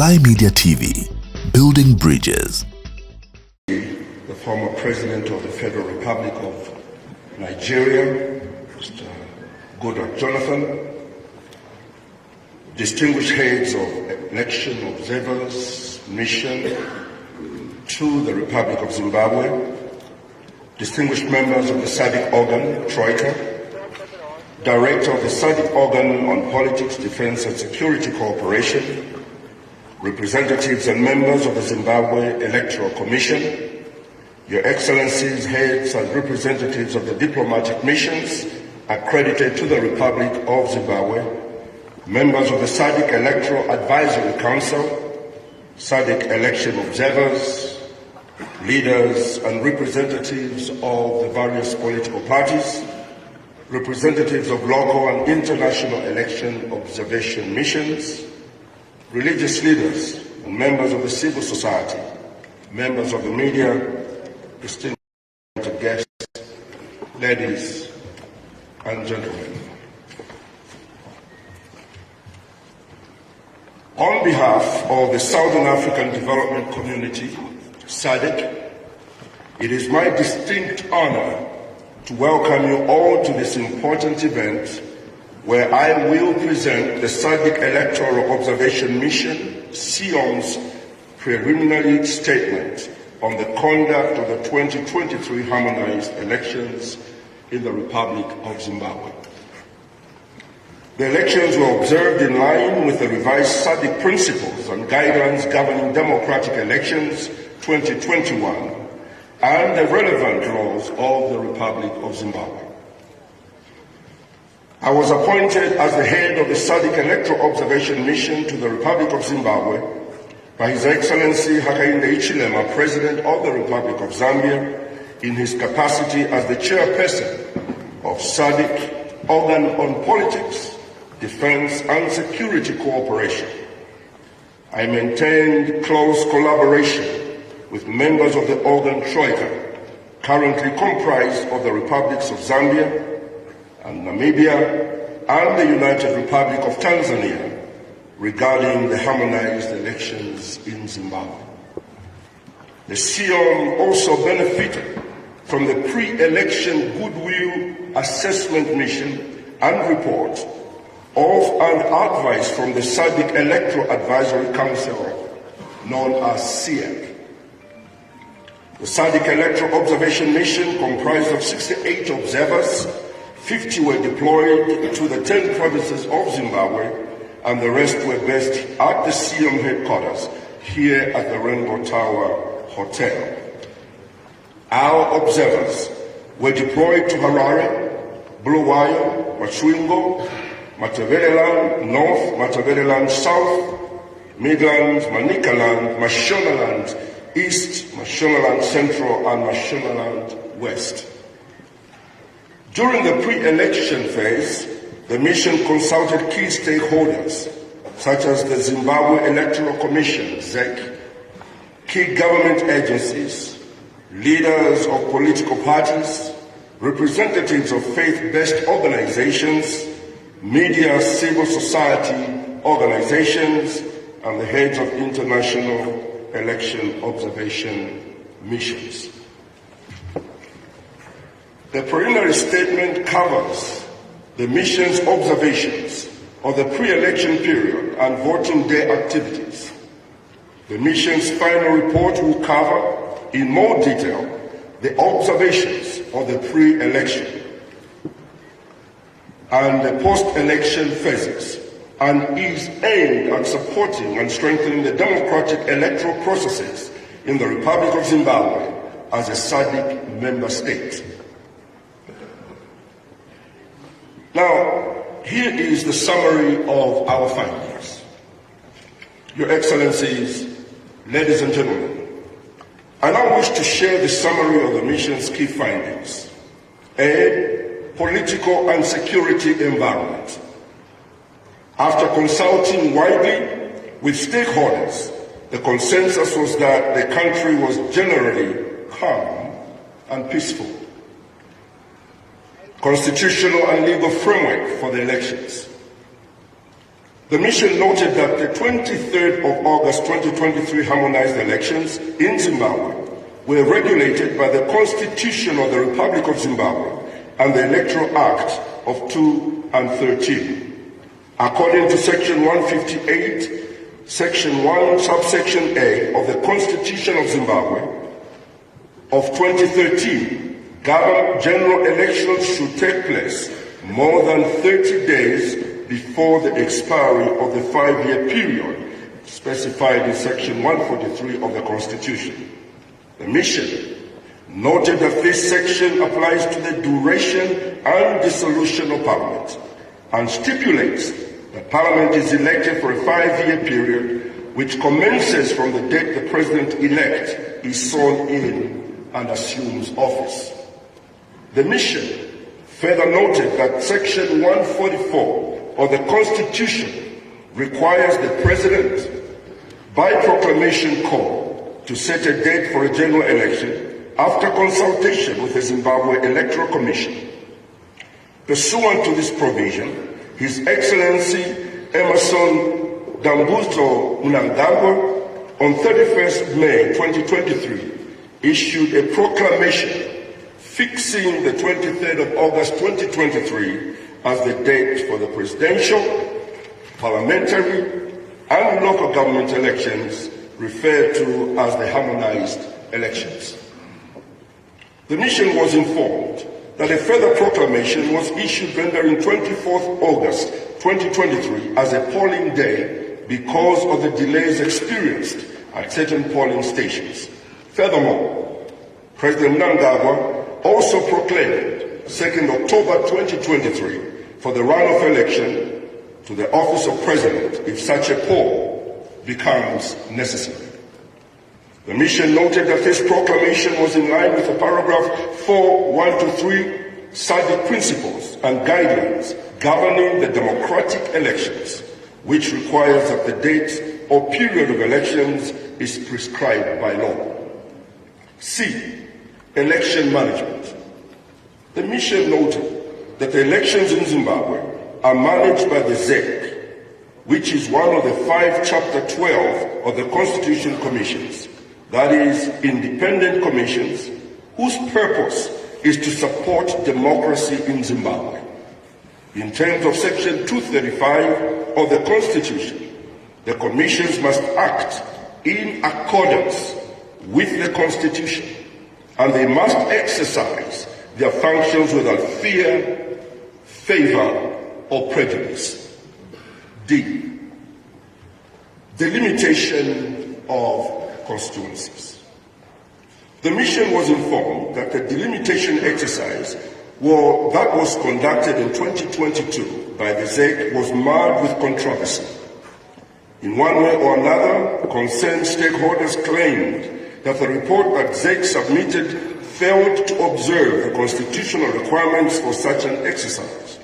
SlyMedia TV, building bridges. The former President of the Federal Republic of Nigeria, Mr. Govt Jonathan, distinguished heads of election observers mission to the Republic of Zimbabwe, distinguished members of the SADC organ, Troika, Director of the SADC organ on Politics, Defense and Security Cooperation, representatives and members of the Zimbabwe Electoral Commission, Your Excellencies, heads and representatives of the diplomatic missions accredited to the Republic of Zimbabwe, members of the SADC Electoral Advisory Council, SADC election observers, leaders and representatives of the various political parties, representatives of local and international election observation missions, religious leaders and members of the civil society, members of the media, distinguished guests, ladies and gentlemen. On behalf of the Southern African Development Community, SADC, it is my distinct honor to welcome you all to this important event where I will present the SADC Electoral Observation Mission, SEOM's preliminary statement on the conduct of the 2023 harmonized elections in the Republic of Zimbabwe. The elections were observed in line with the revised SADC principles and guidelines governing democratic elections 2021 and the relevant laws of the Republic of Zimbabwe. I was appointed as the head of the SADC Electoral Observation Mission to the Republic of Zimbabwe by His Excellency Hakainde Hichilema, President of the Republic of Zambia, in his capacity as the chairperson of SADC Organ on Politics, Defense and Security Cooperation. I maintained close collaboration with members of the organ Troika, currently comprised of the Republics of Zambia and Namibia and the United Republic of Tanzania regarding the harmonized elections in Zimbabwe. The SEOM also benefited from the pre-election goodwill assessment mission and report of and advice from the SADC Electoral Advisory Council, known as SEAC. The SADC Electoral Observation Mission comprised of 68 observers, 50 were deployed to the 10 provinces of Zimbabwe, and the rest were based at the SEOM headquarters here at the Rainbow Tower Hotel. Our observers were deployed to Harare, Bulawayo, Machwingo, Mataveleland North, Mataveleland South, Midlands, Manicaland, Mashonaland East, Mashonaland Central, and Mashonaland West. During the pre-election phase, the mission consulted key stakeholders, such as the Zimbabwe Electoral Commission, ZEC, key government agencies, leaders of political parties, representatives of faith-based organizations, media, civil society organizations, and the heads of international election observation missions. The preliminary statement covers the mission's observations of the pre-election period and voting day activities. The mission's final report will cover in more detail the observations of the pre-election and the post-election phases, and is aimed at supporting and strengthening the democratic electoral processes in the Republic of Zimbabwe as a SADC member state. Now, here is the summary of our findings. Your Excellencies, ladies and gentlemen, I now wish to share the summary of the mission's key findings. A political and security environment. After consulting widely with stakeholders, the consensus was that the country was generally calm and peaceful. Constitutional and legal framework for the elections. The mission noted that the 23rd of August 2023 harmonized elections in Zimbabwe were regulated by the Constitution of the Republic of Zimbabwe and the Electoral Act of 2013. According to Section 158, Section 1, Subsection A of the Constitution of Zimbabwe of 2013, general elections should take place more than 30 days before the expiry of the 5-year period specified in Section 143 of the Constitution. The mission noted that this section applies to the duration and dissolution of Parliament and stipulates that Parliament is elected for a 5-year period which commences from the date the President-elect is sworn in and assumes office. The mission further noted that Section 144 of the Constitution requires the President, by proclamation call, to set a date for a general election after consultation with the Zimbabwe Electoral Commission. Pursuant to this provision, His Excellency Emerson Dambuzo Mnangagwa, on 31st May 2023, issued a proclamation fixing the 23rd of August 2023 as the date for the presidential, parliamentary, and local government elections referred to as the harmonized elections. The mission was informed that a further proclamation was issued rendering 24th August 2023 as a polling day because of the delays experienced at certain polling stations. Furthermore, President Mnangagwa also proclaimed 2nd October 2023 for the runoff election to the office of President if such a poll becomes necessary. The mission noted that this proclamation was in line with the paragraph 4.1-3 SADC principles and guidelines governing the democratic elections, which requires that the date or period of elections is prescribed by law. C. Election management. The mission noted that the elections in Zimbabwe are managed by the ZEC, which is one of the 5 Chapter 12 of the Constitution Commissions, that is, independent commissions whose purpose is to support democracy in Zimbabwe. In terms of Section 235 of the Constitution, the commissions must act in accordance with the Constitution, and they must exercise their functions without fear, favor, or prejudice. D. Delimitation of constituencies. The mission was informed that the delimitation exercise that was conducted in 2022 by the ZEC was marred with controversy. In one way or another, concerned stakeholders claimed that the report that ZEC submitted failed to observe the constitutional requirements for such an exercise,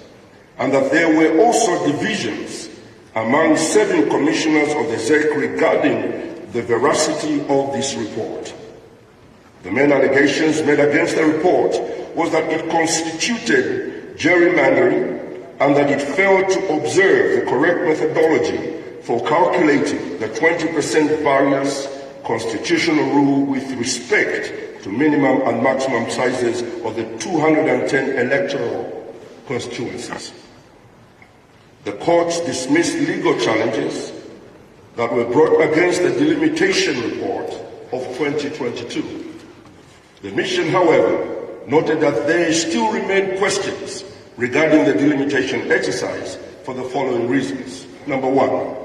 and that there were also divisions among 7 commissioners of the ZEC regarding the veracity of this report. The main allegations made against the report was that it constituted gerrymandering and that it failed to observe the correct methodology for calculating the 20% variance constitutional rule with respect to minimum and maximum sizes of the 210 electoral constituencies. The courts dismissed legal challenges that were brought against the delimitation report of 2022. The mission, however, noted that there still remain questions regarding the delimitation exercise for the following reasons. Number 1,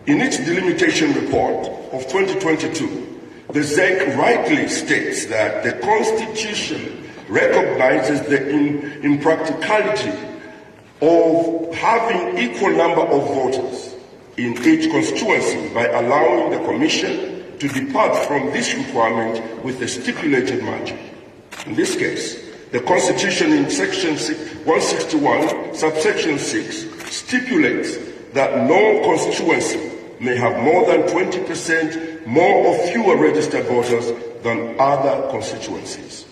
in its delimitation report of 2022, the ZEC rightly states that the Constitution recognizes the impracticality of having equal number of voters in each constituency by allowing the Commission to depart from this requirement with a stipulated margin. In this case, the Constitution in Section 161, subsection 6, stipulates that no constituency may have more than 20% more or fewer registered voters than other constituencies.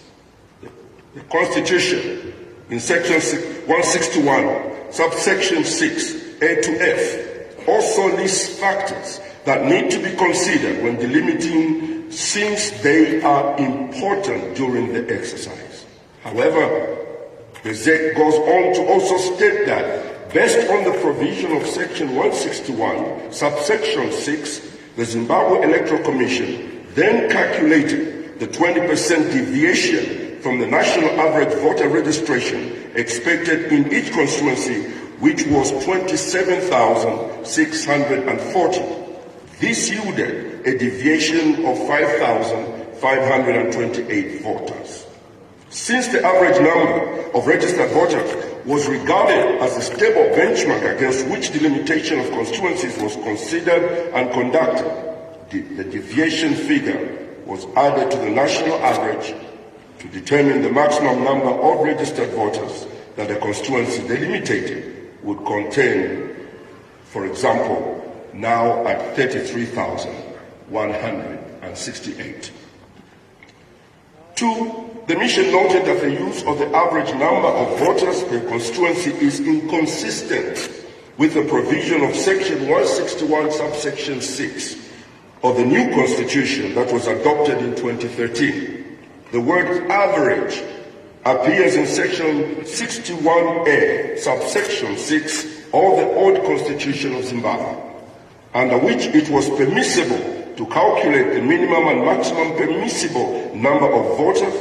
The Constitution in Section 161, subsection 6, A to F, also lists factors that need to be considered when delimiting, since they are important during the exercise. However, the ZEC goes on to also state that, based on the provision of Section 161, subsection 6, the Zimbabwe Electoral Commission then calculated the 20% deviation from the national average voter registration expected in each constituency, which was 27,640. This yielded a deviation of 5,528 voters. Since the average number of registered voters was regarded as a stable benchmark against which delimitation of constituencies was considered and conducted, the deviation figure was added to the national average to determine the maximum number of registered voters that a constituency delimited would contain, for example, now at 33,168. 2. The mission noted that the use of the average number of voters per constituency is inconsistent with the provision of Section 161, subsection 6 of the new Constitution that was adopted in 2013. The word average appears in Section 61A, subsection 6 of the old Constitution of Zimbabwe, under which it was permissible to calculate the minimum and maximum permissible number of voters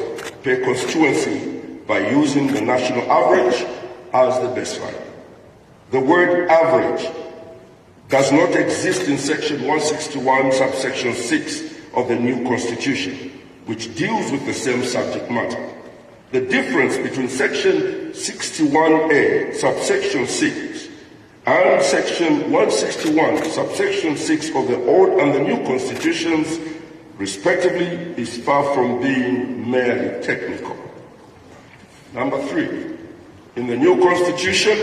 per constituency by using the national average as the baseline. The word average does not exist in Section 161, subsection 6 of the new Constitution, which deals with the same subject matter. The difference between Section 61A, subsection 6, and Section 161, subsection 6 of the old and the new constitutions, respectively, is far from being merely technical. Number 3, in the new Constitution,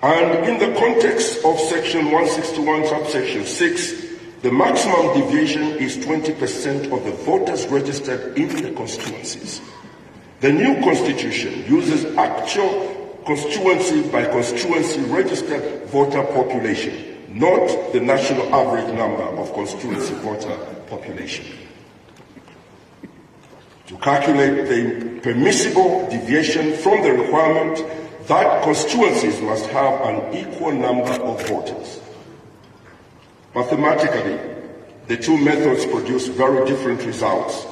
and in the context of Section 161, subsection 6, the maximum deviation is 20% of the voters registered in the constituencies. The new Constitution uses actual constituency by constituency registered voter population, not the national average number of constituency voter population. To calculate the permissible deviation from the requirement that constituencies must have an equal number of voters. Mathematically, the two methods produce very different results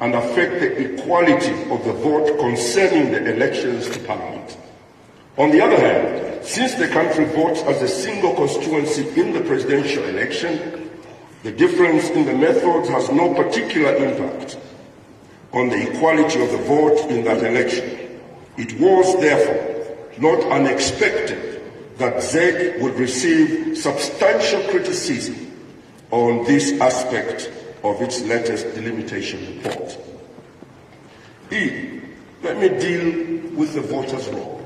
and affect the equality of the vote concerning the elections to Parliament. On the other hand, since the country votes as a single constituency in the presidential election, the difference in the methods has no particular impact on the equality of the vote in that election. It was, therefore, not unexpected that ZEC would receive substantial criticism on this aspect of its latest delimitation report. Let me deal with the voters' roll.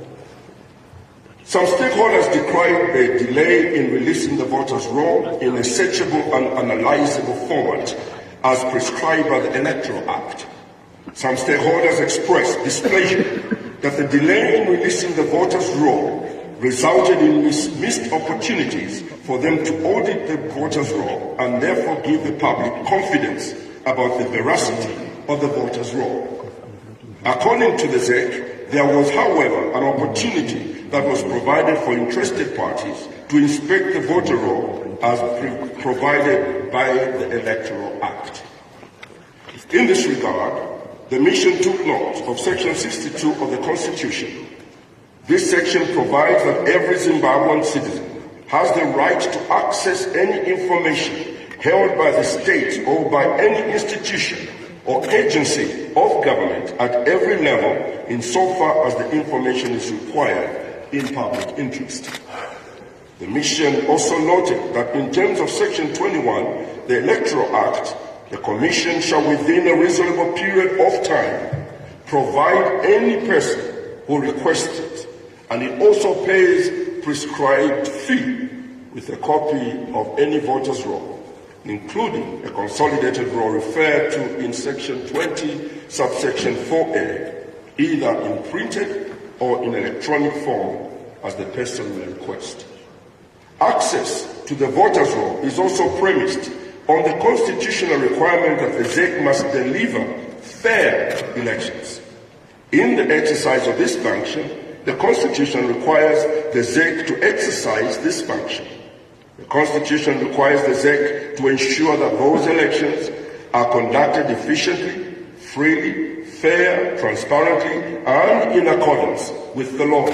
Some stakeholders decried the delay in releasing the voters' roll in a searchable and analyzable format as prescribed by the Electoral Act. Some stakeholders expressed displeasure that the delay in releasing the voters' roll resulted in missed opportunities for them to audit the voters' roll and therefore give the public confidence about the veracity of the voters' roll. According to the ZEC, there was, however, an opportunity that was provided for interested parties to inspect the voter roll as provided by the Electoral Act. In this regard, the mission took note of Section 62 of the Constitution. This section provides that every Zimbabwean citizen has the right to access any information held by the state or by any institution or agency of government at every level insofar as the information is required in public interest. The mission also noted that in terms of Section 21, the Electoral Act, the Commission shall within a reasonable period of time provide any person who requests it, and it also pays prescribed fee with a copy of any voter's roll, including a consolidated roll referred to in Section 20, subsection 4A, either in printed or in electronic form as the person may request. Access to the voters' roll is also premised on the constitutional requirement that the ZEC must deliver fair elections. In the exercise of this function, the Constitution requires the ZEC to exercise this function. The Constitution requires the ZEC to ensure that those elections are conducted efficiently, freely, fair, transparently, and in accordance with the law.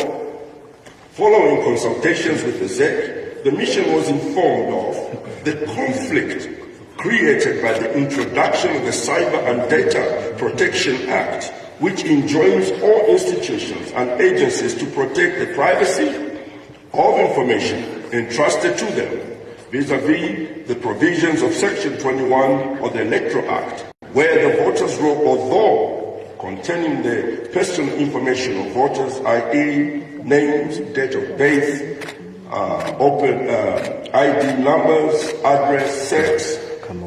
Following consultations with the ZEC, the mission was informed of the conflict created by the introduction of the Cyber and Data Protection Act, which enjoins all institutions and agencies to protect the privacy of information entrusted to them vis-à-vis the provisions of Section 21 of the Electoral Act, where the voters' roll, although containing the personal information of voters, i.e. names, date of birth, ID numbers, address, sex,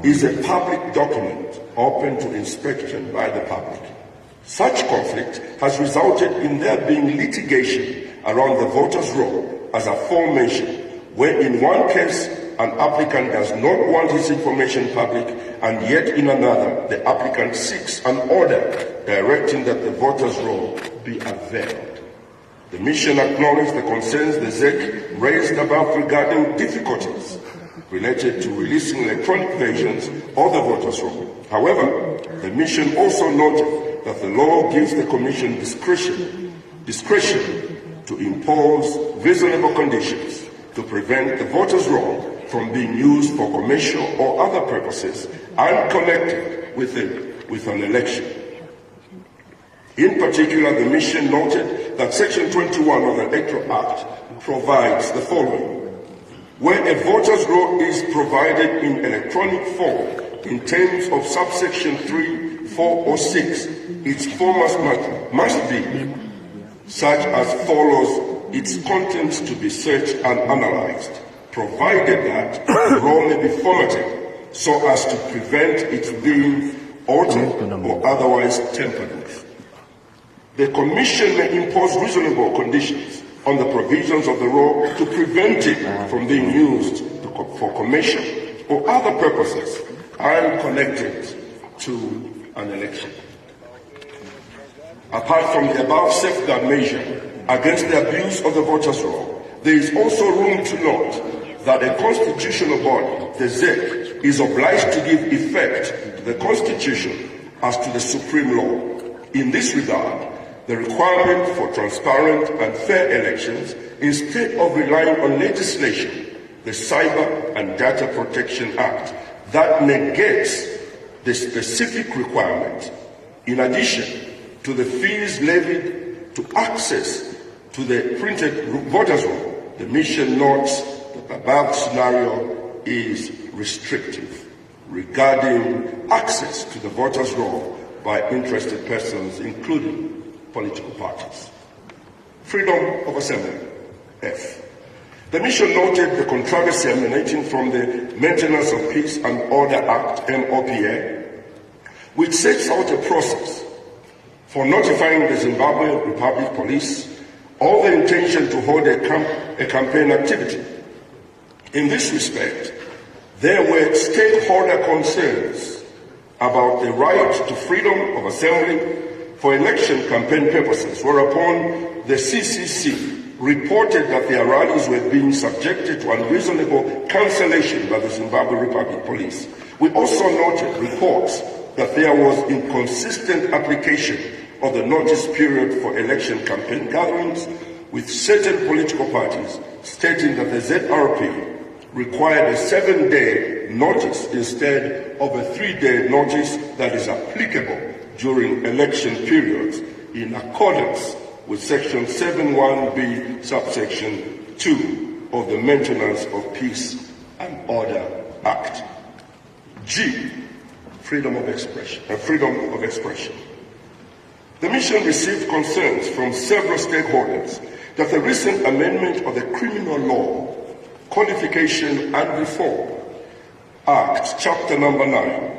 is a public document open to inspection by the public. Such conflict has resulted in there being litigation around the voters' roll, as aforementioned, where in one case an applicant does not want his information public, and yet in another the applicant seeks an order directing that the voters' roll be unveiled. The mission acknowledged the concerns the ZEC raised above regarding difficulties related to releasing electronic versions of the voters' roll. However, the mission also noted that the law gives the Commission discretion to impose reasonable conditions to prevent the voters' roll from being used for commercial or other purposes unconnected with an election. In particular, the mission noted that Section 21 of the Electoral Act provides the following: where a voter's roll is provided in electronic form in terms of subsection 3, 4, or 6, its format must be such as follows: its contents to be searched and analyzed, provided that the roll may be formatted so as to prevent its being altered or otherwise tampered with. The Commission may impose reasonable conditions on the provisions of the roll to prevent it from being used for commercial or other purposes unconnected to an election. Apart from the above safeguard measure against the abuse of the voters' roll, there is also room to note that a constitutional body, the ZEC, is obliged to give effect to the Constitution as to the supreme law. In this regard, the requirement for transparent and fair elections, instead of relying on legislation, the Cyber and Data Protection Act, that negates the specific requirement, in addition to the fees levied to access to the printed voters' roll, the mission notes that the above scenario is restrictive regarding access to the voters' roll by interested persons, including political parties. Freedom of assembly, F. The mission noted the controversy emanating from the Maintenance of Peace and Order Act, MOPA, which sets out a process for notifying the Zimbabwean Republic Police of the intention to hold a campaign activity. In this respect, there were stakeholder concerns about the right to freedom of assembly for election campaign purposes, whereupon the CCC reported that their rallies were being subjected to unreasonable cancellation by the Zimbabwe Republic Police. We also noted reports that there was inconsistent application of the notice period for election campaign gatherings, with certain political parties stating that the ZRP required a 7-day notice instead of a 3-day notice that is applicable during election periods, in accordance with Section 7(1)(b) subsection 2 of the Maintenance of Peace and Order Act. G. Freedom of expression. The mission received concerns from several stakeholders that the recent amendment of the Criminal Law, Codification and Reform Act, Chapter number 9,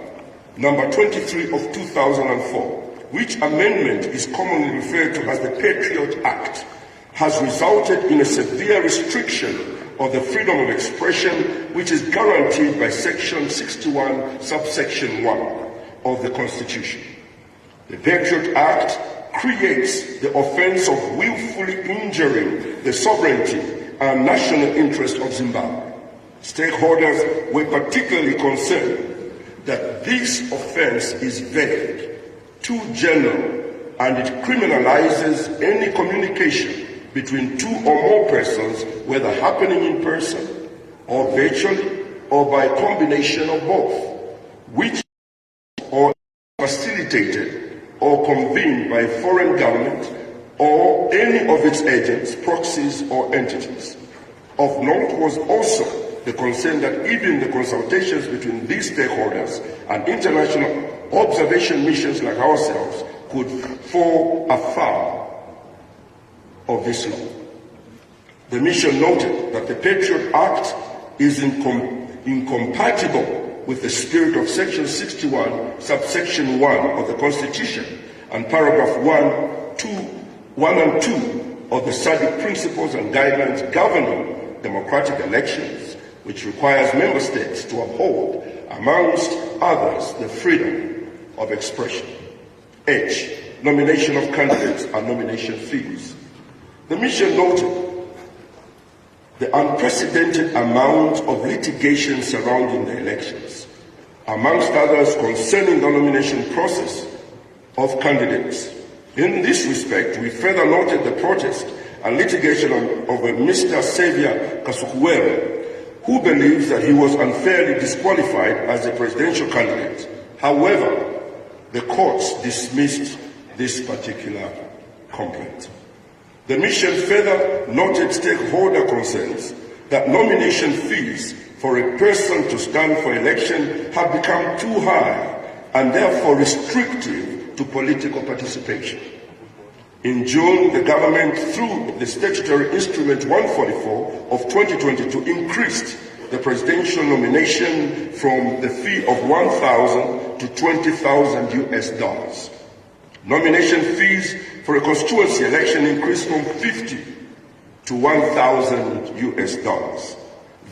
number 23 of 2004, which amendment is commonly referred to as the Patriot Act, has resulted in a severe restriction of the freedom of expression which is guaranteed by Section 61, subsection 1 of the Constitution. The Patriot Act creates the offense of willfully injuring the sovereignty and national interest of Zimbabwe. Stakeholders were particularly concerned that this offense is vague, too general, and it criminalizes any communication between two or more persons, whether happening in person or virtually or by a combination of both, which or facilitated or convened by a foreign government or any of its agents, proxies, or entities. Of note was also the concern that even the consultations between these stakeholders and international observation missions like ourselves could fall afoul of this law. The mission noted that the Patriot Act is incompatible with the spirit of Section 61, subsection 1 of the Constitution and paragraph 1 and 2 of the SADC principles and guidelines governing democratic elections, which requires member states to uphold, amongst others, the freedom of expression. H. Nomination of candidates and nomination fees. The mission noted the unprecedented amount of litigation surrounding the elections, amongst others concerning the nomination process of candidates. In this respect, we further noted the protest and litigation of Mr. Xavier Kasukuwere, who believes that he was unfairly disqualified as a presidential candidate. However, the courts dismissed this particular complaint. The mission further noted stakeholder concerns that nomination fees for a person to stand for election have become too high and therefore restrictive to political participation. In June, the government, through the statutory instrument 144 of 2022, increased the presidential nomination from the fee of $1,000 to $20,000 US. Nomination fees for a constituency election increased from $50 to $1,000 US.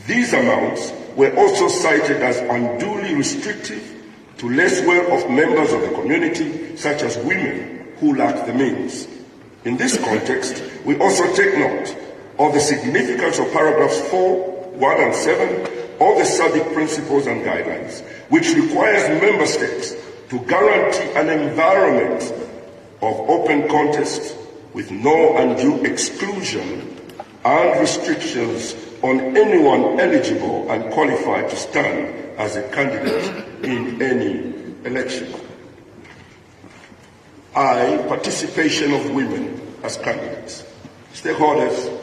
These amounts were also cited as unduly restrictive to less well-off members of the community, such as women who lack the means. In this context, we also take note of the significance of paragraphs 4, 1 and 7 of the SADC principles and guidelines, which requires member states to guarantee an environment of open contest with no undue exclusion and restrictions on anyone eligible and qualified to stand as a candidate in any election. I, participation of women as candidates. Stakeholders.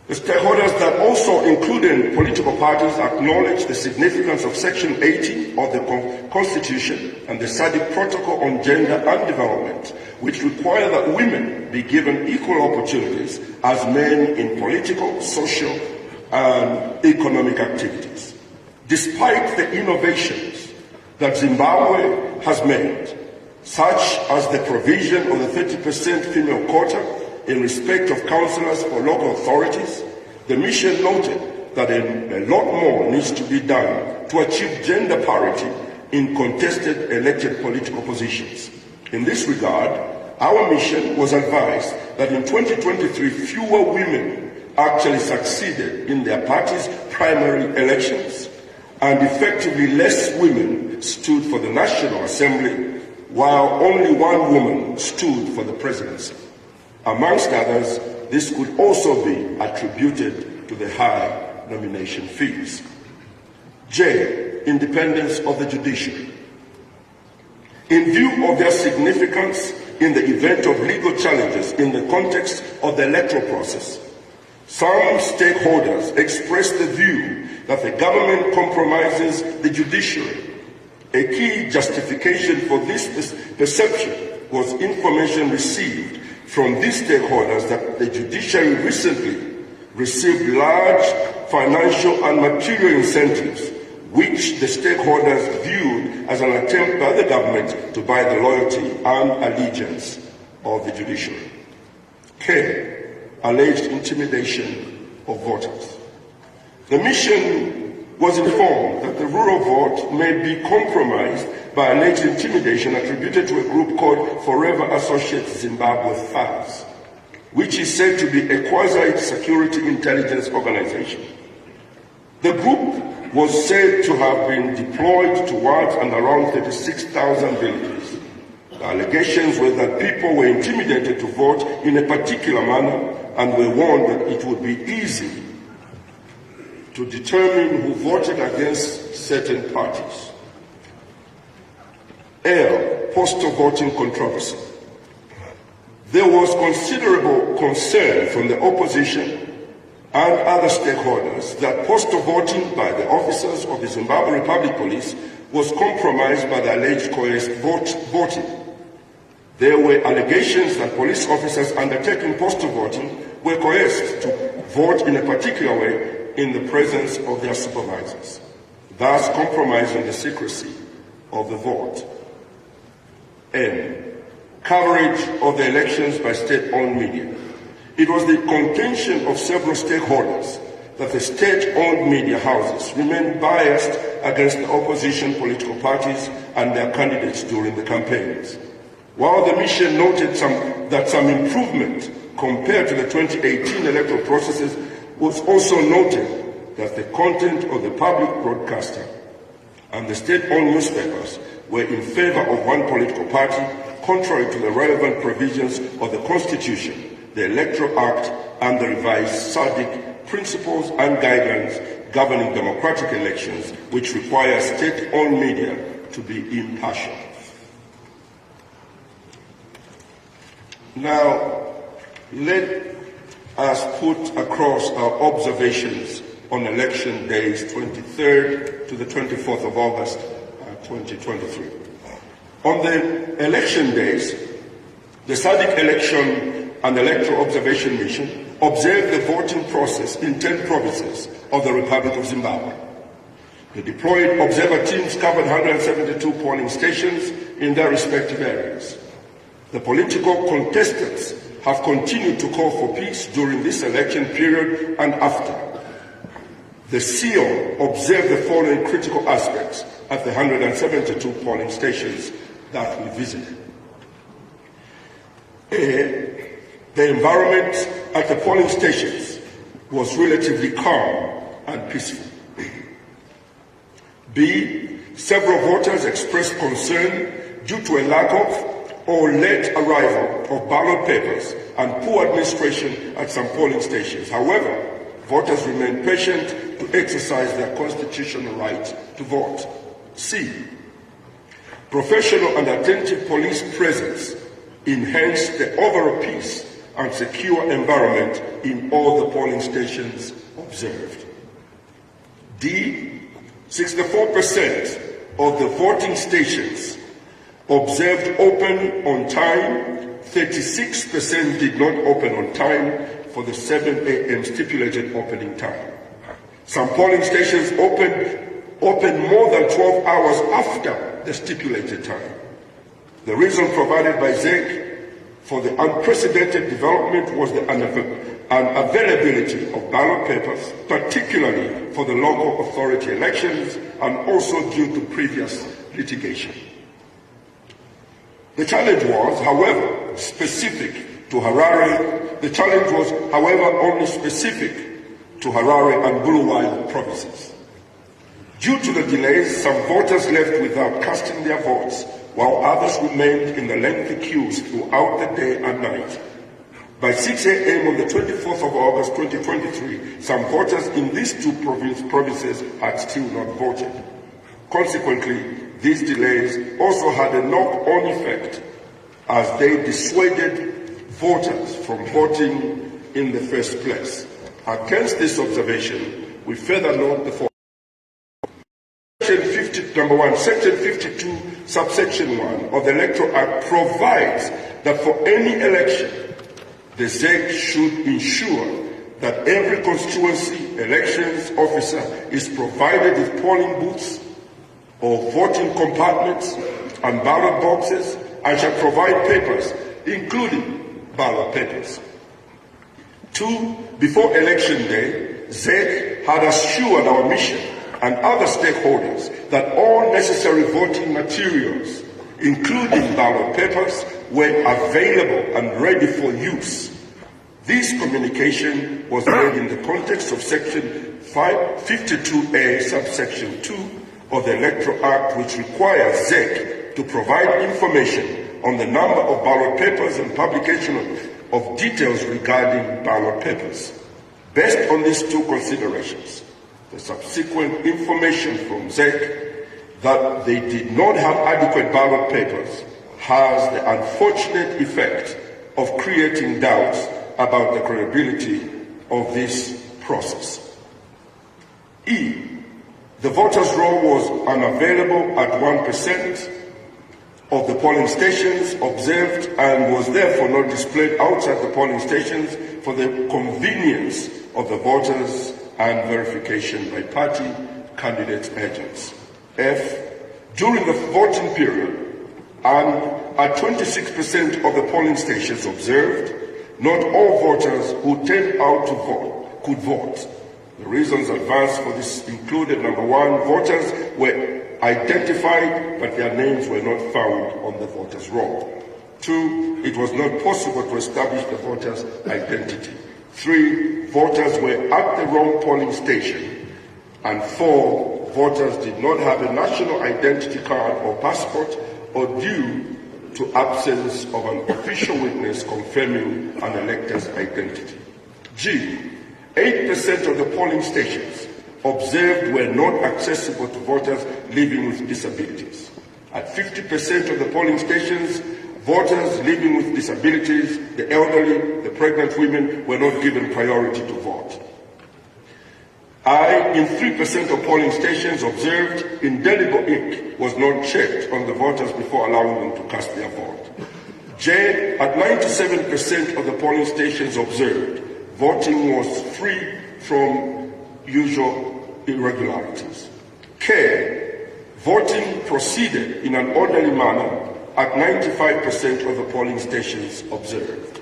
The stakeholders that also included political parties acknowledge the significance of Section 80 of the Constitution and the SADC Protocol on Gender and Development, which require that women be given equal opportunities as men in political, social, and economic activities. Despite the innovations that Zimbabwe has made, such as the provision of the 30% female quota in respect of councillors for local authorities, the mission noted that a lot more needs to be done to achieve gender parity in contested elected political positions. In this regard, our mission was advised that in 2023, fewer women actually succeeded in their party's primary elections, and effectively less women stood for the National Assembly, while only one woman stood for the presidency. Amongst others, this could also be attributed to the high nomination fees. J. Independence of the judiciary. In view of their significance in the event of legal challenges in the context of the electoral process, some stakeholders expressed the view that the government compromises the judiciary. A key justification for this perception was information received from these stakeholders that the judiciary recently received large financial and material incentives, which the stakeholders viewed as an attempt by the government to buy the loyalty and allegiance of the judiciary. K. Alleged intimidation of voters. The mission was informed that the rural vote may be compromised by alleged intimidation attributed to a group called Forever Associates Zimbabwe FAZ, which is said to be a quasi-security intelligence organization. The group was said to have been deployed towards and around 36,000 villages. The allegations were that people were intimidated to vote in a particular manner and were warned that it would be easy to determine who voted against certain parties. Postal voting controversy. There was considerable concern from the opposition and other stakeholders that postal voting by the officers of the Zimbabwe Republic Police was compromised by the alleged coerced voting. There were allegations that police officers undertaking postal voting were coerced to vote in a particular way in the presence of their supervisors, thus compromising the secrecy of the vote. Coverage of the elections by state-owned media. It was the contention of several stakeholders that the state-owned media houses remained biased against the opposition political parties and their candidates during the campaigns. While the mission noted that some improvement compared to the 2018 electoral processes, was also noted that the content of the public broadcaster and the state-owned newspapers were in favor of one political party, contrary to the relevant provisions of the Constitution, the Electoral Act, and the revised SADC principles and guidelines governing democratic elections, which require state-owned media to be impartial. Now, let us put across our observations on election days 23rd to the 24th of August 2023. On the election days, the SADC Election and Electoral Observation Mission observed the voting process in 10 provinces of the Republic of Zimbabwe. The deployed observer teams covered 172 polling stations in their respective areas. The political contestants have continued to call for peace during this election period and after. The CEO observed the following critical aspects at the 172 polling stations that we visited. The environment at the polling stations was relatively calm and peaceful. B, several voters expressed concern due to a lack of or late arrival of ballot papers and poor administration at some polling stations. However, voters remained patient to exercise their constitutional right to vote. C, professional and attentive police presence enhanced the overall peace and secure environment in all the polling stations observed. D, 64% of the voting stations observed open on time, 36% did not open on time for the 7 a.m. stipulated opening time. Some polling stations opened more than 12 hours after the stipulated time. The reason provided by ZEC for the unprecedented development was the unavailability of ballot papers, particularly for the local authority elections and also due to previous litigation. The challenge was, however, specific to Harare. The challenge was, however, only specific to Harare and Bulawayo provinces. Due to the delays, some voters left without casting their votes, while others remained in the lengthy queues throughout the day and night. By 6 a.m. on the 24th of August 2023, some voters in these two provinces had still not voted. Consequently, these delays also had a knock-on effect as they dissuaded voters from voting in the first place. Against this observation, we further note the following. Number 1, Section 52, subsection 1 of the Electoral Act provides that for any election, the ZEC should ensure that every constituency elections officer is provided with polling booths or voting compartments and ballot boxes and shall provide papers, including ballot papers. 2, before election day, ZEC had assured our mission and other stakeholders that all necessary voting materials, including ballot papers, were available and ready for use. This communication was made in the context of Section 52A, subsection 2 of the Electoral Act, which requires ZEC to provide information on the number of ballot papers and publication of details regarding ballot papers. Based on these two considerations, the subsequent information from ZEC that they did not have adequate ballot papers has the unfortunate effect of creating doubts about the credibility of this process. E. The voters' roll was unavailable at 1% of the polling stations observed and was therefore not displayed outside the polling stations for the convenience of the voters and verification by party candidate agents. F. During the voting period, and at 26% of the polling stations observed, not all voters who turned out to vote could vote. The reasons advanced for this included: number 1, voters were identified, but their names were not found on the voters' roll. 2, it was not possible to establish the voters' identity. 3, voters were at the wrong polling station. And 4, voters did not have a national identity card or passport, or due to absence of an official witness confirming an elector's identity. G, 8% of the polling stations observed were not accessible to voters living with disabilities. At 50% of the polling stations, voters living with disabilities, the elderly, the pregnant women were not given priority to vote. I, in 3% of polling stations observed, indelible ink was not checked on the voters before allowing them to cast their vote. J, at 97% of the polling stations observed, voting was free from usual irregularities. K, voting proceeded in an orderly manner at 95% of the polling stations observed.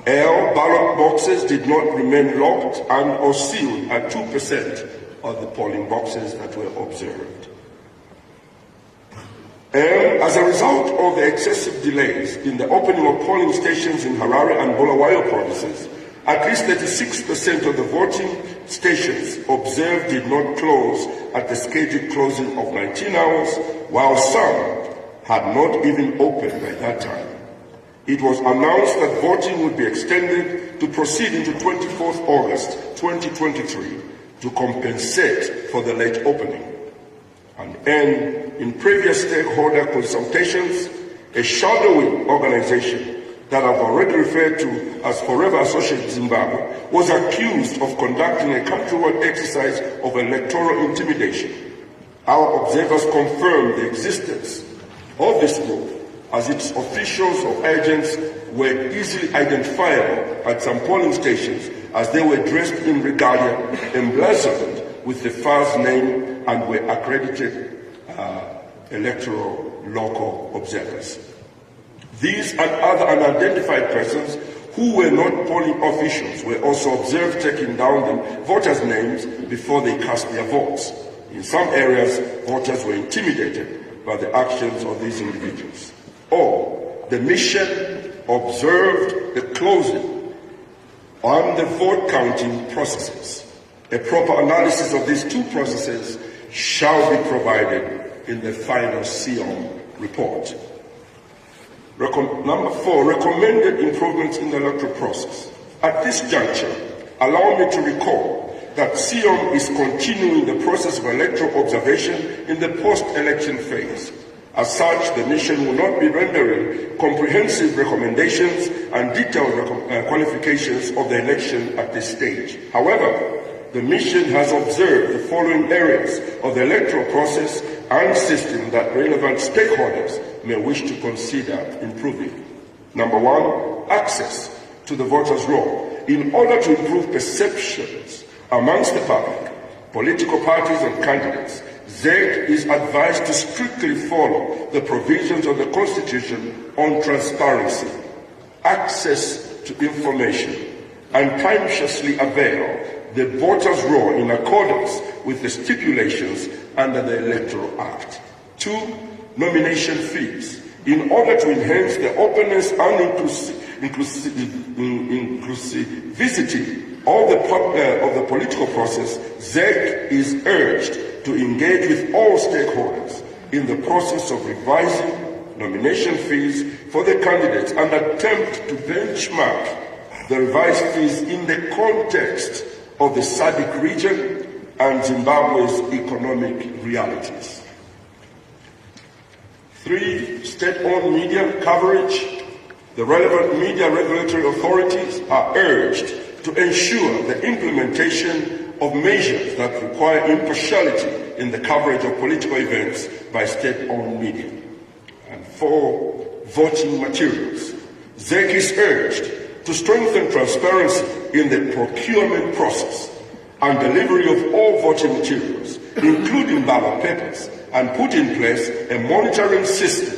L, ballot boxes did not remain locked and or sealed at 2% of the polling boxes that were observed. M, as a result of the excessive delays in the opening of polling stations in Harare and Bulawayo provinces, at least 36% of the voting stations observed did not close at the scheduled closing of 19 hours, while some had not even opened by that time. It was announced that voting would be extended to proceed into 24th August 2023 to compensate for the late opening. And N, in previous stakeholder consultations, a shadowing organization that I've already referred to as Forever Associate Zimbabwe was accused of conducting a countrywide exercise of electoral intimidation. Our observers confirmed the existence of this group, as its officials or agents were easily identifiable at some polling stations as they were dressed in regalia emblazoned with the FAR's name and were accredited electoral local observers. These and other unidentified persons who were not polling officials were also observed taking down the voters' names before they cast their votes. In some areas, voters were intimidated by the actions of these individuals. Or the mission observed the closing on the vote counting processes. A proper analysis of these two processes shall be provided in the final SIOM report. Number 4, recommended improvements in the electoral process. At this juncture, allow me to recall that SIOM is continuing the process of electoral observation in the post-election phase. As such, the mission will not be rendering comprehensive recommendations and detailed qualifications of the election at this stage. However, the mission has observed the following areas of the electoral process and system that relevant stakeholders may wish to consider improving. Number 1, access to the voters' roll. In order to improve perceptions amongst the public, political parties and candidates, ZEC is advised to strictly follow the provisions of the Constitution on transparency, access to information, and consciously avail the voters' roll in accordance with the stipulations under the Electoral Act. 2. Nomination fees. In order to enhance the openness and inclusivity of the political process, ZEC is urged to engage with all stakeholders in the process of revising nomination fees for the candidates and attempt to benchmark the revised fees in the context of the SADC region and Zimbabwe's economic realities. 3. State-owned media coverage. The relevant media regulatory authorities are urged to ensure the implementation of measures that require impartiality in the coverage of political events by state-owned media. And 4. Voting materials. ZEC is urged to strengthen transparency in the procurement process and delivery of all voting materials, including ballot papers, and put in place a monitoring system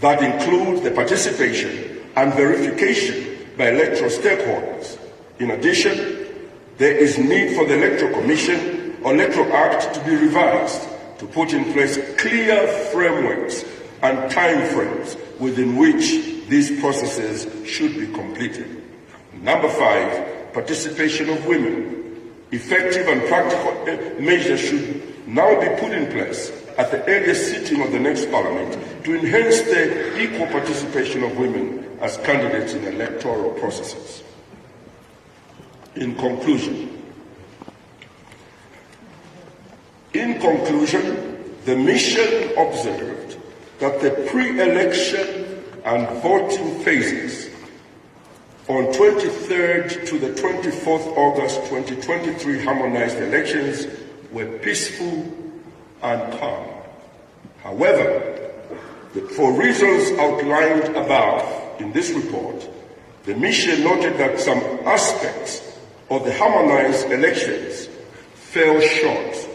that includes the participation and verification by electoral stakeholders. In addition, there is need for the Electoral Commission or Electoral Act to be revised to put in place clear frameworks and timeframes within which these processes should be completed. Number 5, participation of women. Effective and practical measures should now be put in place at the earliest sitting of the next Parliament to enhance the equal participation of women as candidates in electoral processes. In conclusion, the mission observed that the pre-election and voting phases on 23rd to the 24th August 2023 harmonized elections were peaceful and calm. However, for reasons outlined above in this report, the mission noted that some aspects of the harmonized elections fell short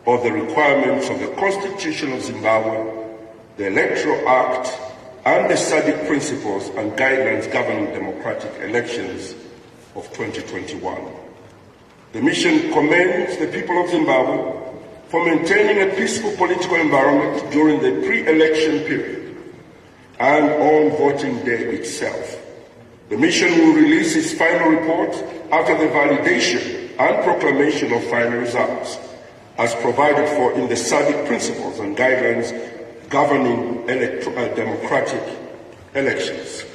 of the requirements of the Constitution of Zimbabwe, the Electoral Act, and the SADC principles and guidelines governing democratic elections of 2021. The mission commends the people of Zimbabwe for maintaining a peaceful political environment during the pre-election period and on voting day itself. The mission will release its final report after the validation and proclamation of final results, as provided for in the SADC principles and guidelines governing democratic elections.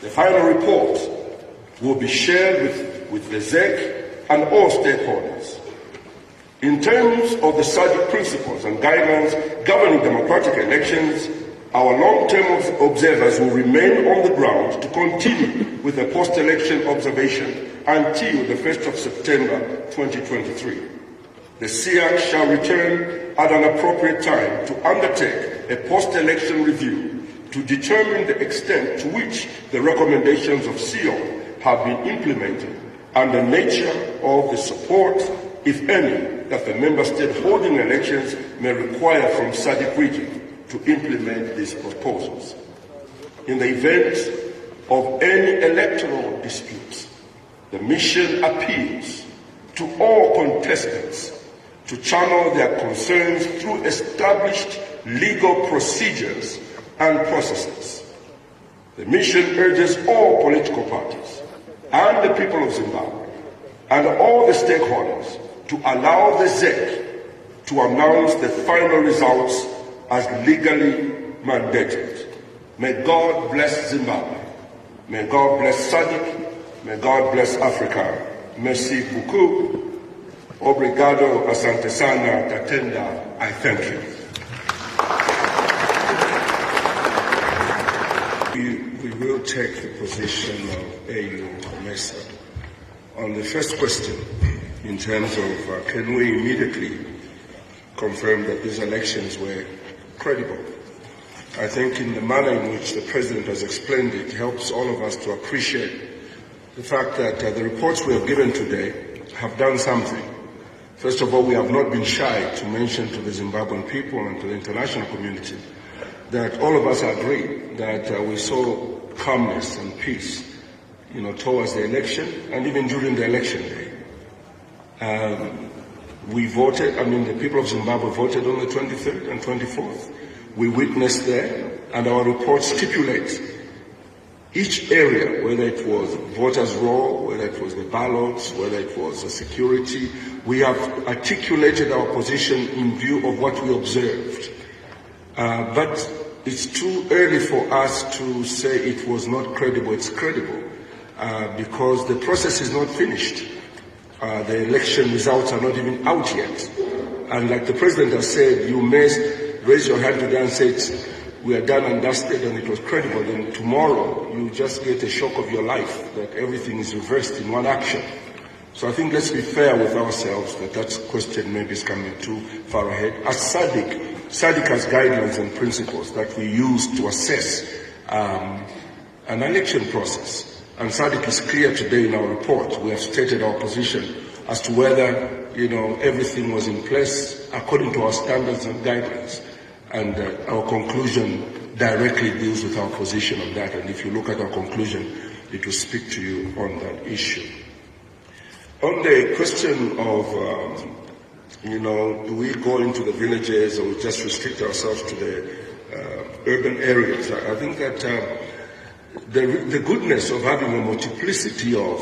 The final report will be shared with the ZEC and all stakeholders. In terms of the SADC principles and guidelines governing democratic elections, our long-term observers will remain on the ground to continue with the post-election observation until the 1st of September 2023. The SEAC shall return at an appropriate time to undertake a post-election review to determine the extent to which the recommendations of SEAL have been implemented and the nature of the support, if any, that the member state holding elections may require from SADC region to implement these proposals. In the event of any electoral disputes, the mission appeals to all contestants to channel their concerns through established legal procedures and processes. The mission urges all political parties and the people of Zimbabwe and all the stakeholders to allow the ZEC to announce the final results as legally mandated. May God bless Zimbabwe. May God bless SADC. May God bless Africa. Merci beaucoup. Obrigado, asante sana, tatenda, I thank you. We will take the position of AU MESA. On the first question, in terms of can we immediately confirm that these elections were credible? I think in the manner in which the President has explained it helps all of us to appreciate the fact that the reports we have given today have done something. First of all, we have not been shy to mention to the Zimbabwean people and to the international community that all of us agree that we saw calmness and peace towards the election and even during the election day. We voted, the people of Zimbabwe voted on the 23rd and 24th. We witnessed there, and our report stipulates each area, whether it was voters' roll, whether it was the ballots, whether it was the security. We have articulated our position in view of what we observed. But it's too early for us to say it was not credible. It's credible because the process is not finished. The election results are not even out yet. And like the president has said, you may raise your hand today and say, we are done and dusted and it was credible. Then tomorrow you just get a shock of your life that everything is reversed in one action. So I think let's be fair with ourselves that question maybe is coming too far ahead. As SADC has guidelines and principles that we use to assess an election process. And SADC is clear today in our report. We have stated our position as to whether, everything was in place according to our standards and guidelines. And our conclusion directly deals with our position on that. And if you look at our conclusion, it will speak to you on that issue. On the question of, do we go into the villages or we just restrict ourselves to the urban areas? I think that the goodness of having a multiplicity of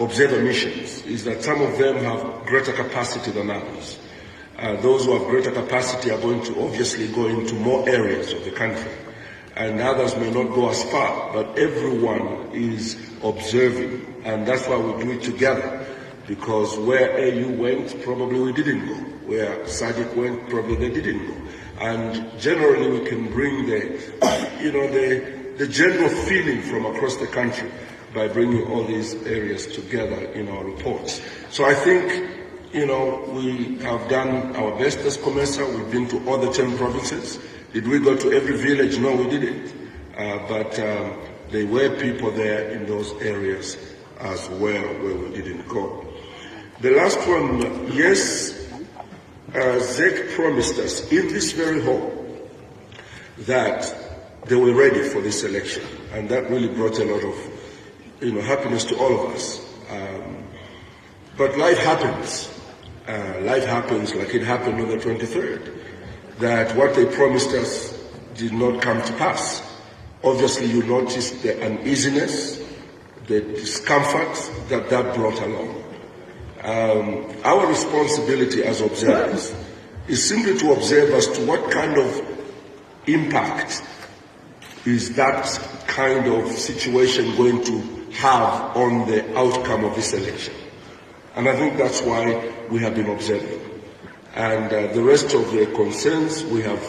observer missions is that some of them have greater capacity than others. Those who have greater capacity are going to obviously go into more areas of the country, and others may not go as far, but everyone is observing, and that's why we do it together, because where AU went, probably we didn't go. Where SADC went, probably they didn't go. And generally we can bring the general feeling from across the country by bringing all these areas together in our reports. So I think, we have done our best as COMESA. We've been to all the 10 provinces. Did we go to every village? No, we didn't. But there were people there in those areas as well where we didn't go. The last one, yes, ZEC promised us in this very hall that they were ready for this election. And that really brought a lot of happiness to all of us. But life happens. Life happens like it happened on the 23rd, that what they promised us did not come to pass. Obviously, you noticed the uneasiness, the discomfort that brought along. Our responsibility as observers is simply to observe as to what kind of impact is that kind of situation going to have on the outcome of this election. And I think that's why we have been observing. And the rest of the concerns, we have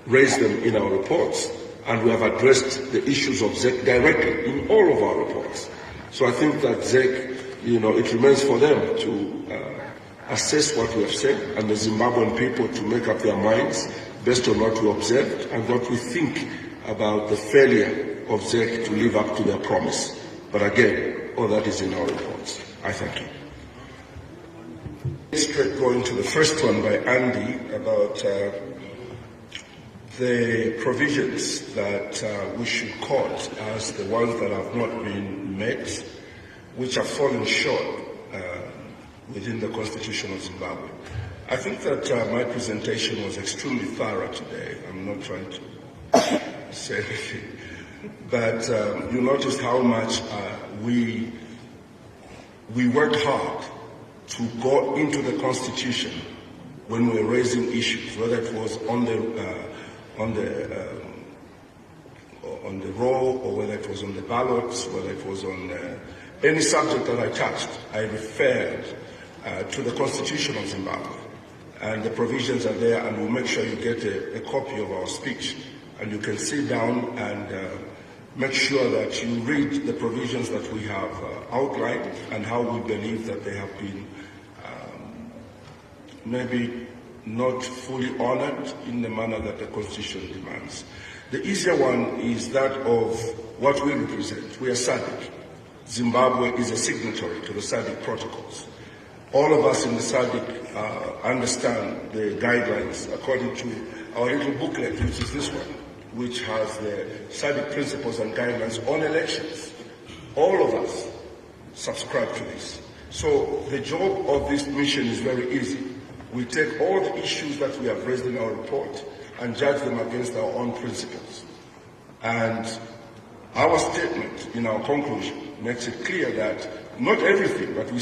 raised them in our reports, and we have addressed the issues of ZEC directly in all of our reports. So I think that ZEC, it remains for them to assess what we have said, and the Zimbabwean people to make up their minds based on what we observed and what we think about the failure of ZEC to live up to their promise. But again, all that is in our reports. I thank you. Straight going to the first one by Andy about the provisions that we should quote as the ones that have not been met, which have fallen short within the Constitution of Zimbabwe. I think that my presentation was extremely thorough today. I'm not trying to say anything, but you noticed how much we worked hard to go into the Constitution when we were raising issues, whether it was on the roll or whether it was on the ballots, whether it was on any subject that I touched. I referred to the Constitution of Zimbabwe, and the provisions are there, and we'll make sure you get a copy of our speech, and you can sit down and make sure that you read the provisions that we have outlined and how we believe that they have been maybe not fully honored in the manner that the Constitution demands. The easier one is that of what we represent. We are SADC. Zimbabwe is a signatory to the SADC protocols. All of us in the SADC understand the guidelines according to our little booklet, which is this one, which has the SADC principles and guidelines on elections. all of us subscribe to this. So the job of this mission is very easy. We take all the issues that we have raised in our report and judge them against our own principles. And our statement in our conclusion makes it clear that not everything, but we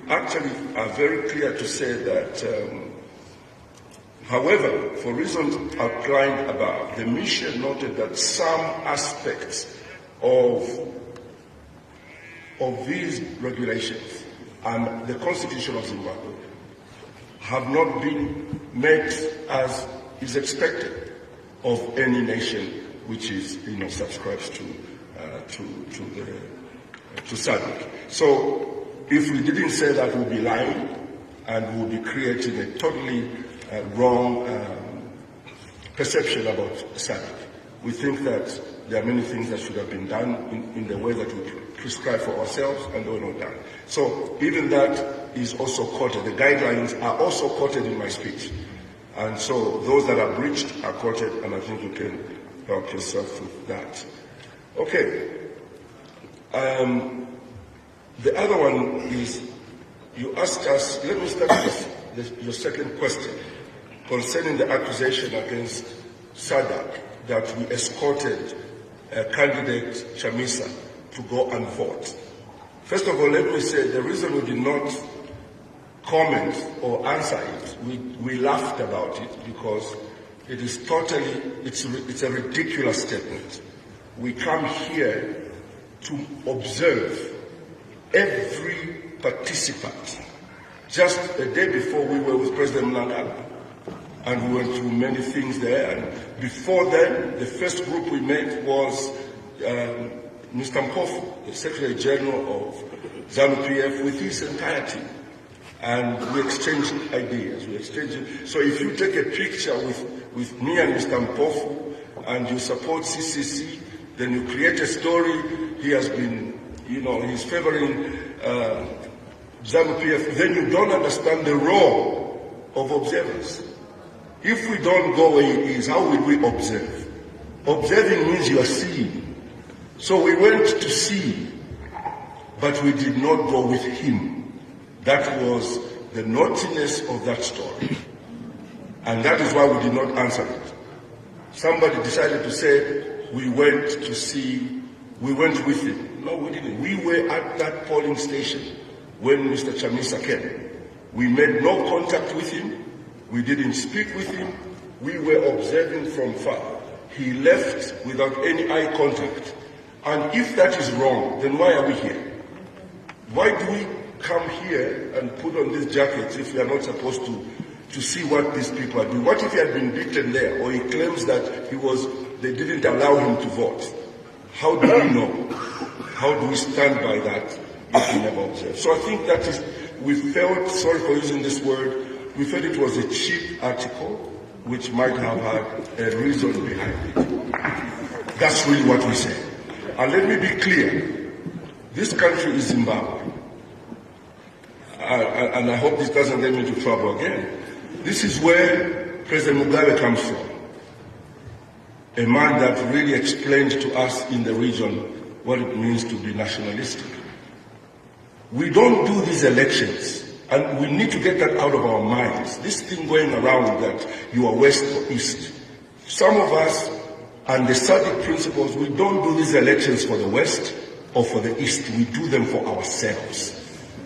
actually are very clear to say that, however, for reasons outlined above, the mission noted that some aspects of these regulations and the Constitution of Zimbabwe have not been met as is expected of any nation which is, subscribes to SADC. So if we didn't say that, we'd be lying and we'll be creating a totally wrong perception about SADC. We think that there are many things that should have been done in the way that we prescribe for ourselves, and they were not done. So even that is also quoted. The guidelines are also quoted in my speech. And so those that are breached are quoted, and I think you can help yourself with that. Okay. The other one is, you asked us, let me start with your second question, concerning the accusation against SADC that we escorted candidate Chamisa to go and vote. First of all, let me say the reason we did not comment or answer it, we laughed about it because it is totally, it's a ridiculous statement. We come here to observe every participant. Just a day before, we were with President Mnangagwa, and we went through many things there. And before then, the first group we met was Mr. Mpofu, the Secretary General of Zanu PF, with his entire team. And we exchanged ideas. So if you take a picture with me and Mr. Mpofu, and you support CCC, then you create a story. He has been, he's favoring Zanu PF. Then you don't understand the role of observers. If we don't go where he is, how will we observe? Observing means you are seeing. So we went to see, but we did not go with him. That was the naughtiness of that story. And that is why we did not answer it. Somebody decided to say, we went to see, we went with him. No, we didn't. We were at that polling station when Mr. Chamisa came. We made no contact with him. We didn't speak with him. We were observing from far. He left without any eye contact. And if that is wrong, then why are we here? Why do we come here and put on these jackets if we are not supposed to see what these people are doing? What if he had been beaten there, or he claims that they didn't allow him to vote? How do we know? How do we stand by that if we never observe? So I think that is, we felt, sorry for using this word, we felt it was a cheap article which might have had a reason behind it. That's really what we say. And let me be clear, this country is Zimbabwe. And I hope this doesn't get me into trouble again. This is where President Mugabe comes from. A man that really explained to us in the region what it means to be nationalistic. We don't do these elections, and we need to get that out of our minds. This thing going around that you are West or East. Some of us, and the SADC principles, we don't do these elections for the West or for the East. We do them for ourselves.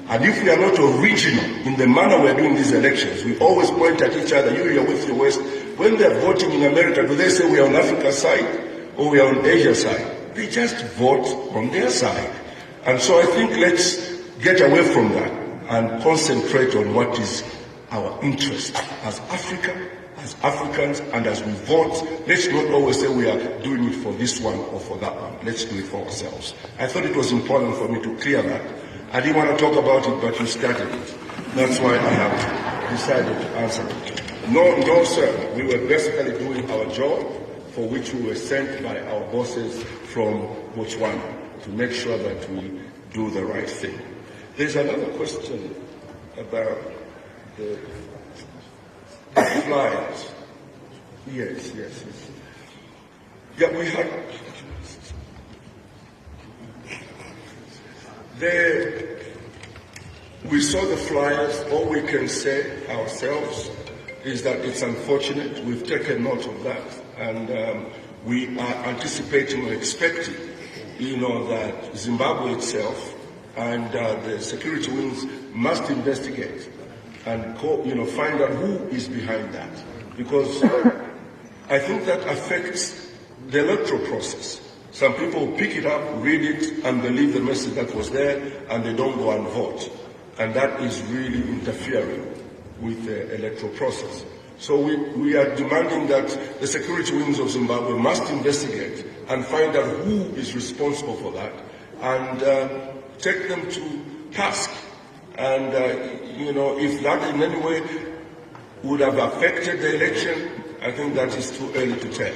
And if we are not original in the manner we are doing these elections, we always point at each other, you are with your West. When they are voting in America, do they say we are on Africa's side or we are on Asia's side? They just vote on their side. And so I think let's get away from that and concentrate on what is our interest as Africa, as Africans, and as we vote. Let's not always say we are doing it for this one or for that one. Let's do it for ourselves. I thought it was important for me to clear that. I didn't want to talk about it, but you started it. That's why I have decided to answer it. No, sir. We were basically doing our job for which we were sent by our bosses from Botswana to make sure that we do the right thing. There's another question about the flights. Yes. Yeah, we had. We saw the flyers. All we can say ourselves is that it's unfortunate. We've taken note of that, and we are anticipating or expecting, that Zimbabwe itself and the security wings must investigate and find out who is behind that, because I think that affects the electoral process. Some people pick it up, read it, and believe the message that was there, and they don't go and vote. And that is really interfering with the electoral process. So we are demanding that the security wings of Zimbabwe must investigate and find out who is responsible for that, and take them to task. And, if that in any way would have affected the election, I think that is too early to tell.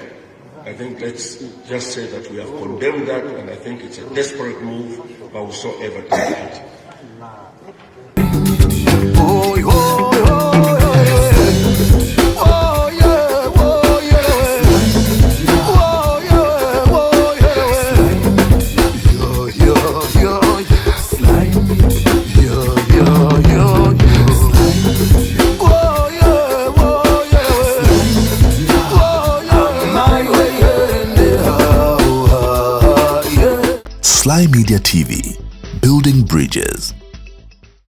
I think let's just say that we have condemned that, and I think it's a desperate move, but whosoever did it. Sly Media TV, building bridges.